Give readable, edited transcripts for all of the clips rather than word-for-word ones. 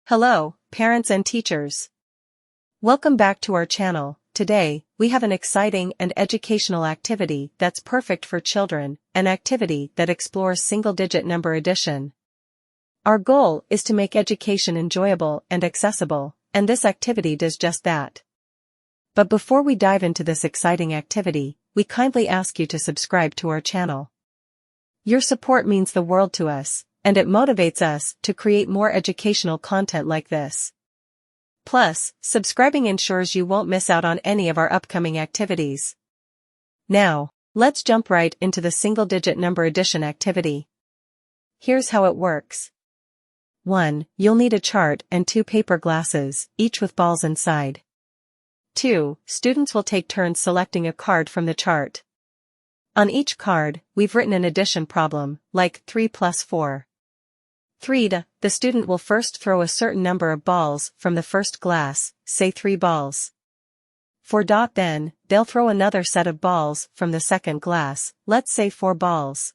Hello, parents and teachers. Welcome back to our channel. Today, we have an exciting and educational activity that's perfect for children, an activity that explores single-digit number addition. Our goal is to make education enjoyable and accessible, and this activity does just that. But before we dive into this exciting activity, we kindly ask you to subscribe to our channel. Your support means the world to us, and it motivates us to create more educational content like this. Plus, subscribing ensures you won't miss out on any of our upcoming activities. Now, let's jump right into the single-digit number addition activity. Here's how it works. 1. You'll need a chart and 2 paper glasses, each with balls inside. 2. Students will take turns selecting a card from the chart. On each card, we've written an addition problem, like 3 plus 4. 3. The student will first throw a certain number of balls from the first glass, say 3 balls. 4. Then, they'll throw another set of balls from the second glass, let's say 4 balls.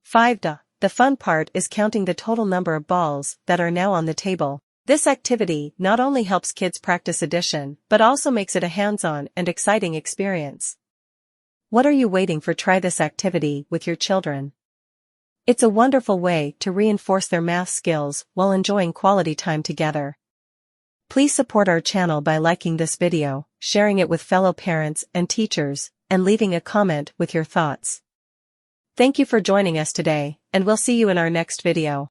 5. The fun part is counting the total number of balls that are now on the table. This activity not only helps kids practice addition, but also makes it a hands-on and exciting experience. What are you waiting for? Try this activity with your children. It's a wonderful way to reinforce their math skills while enjoying quality time together. Please support our channel by liking this video, sharing it with fellow parents and teachers, and leaving a comment with your thoughts. Thank you for joining us today, and we'll see you in our next video.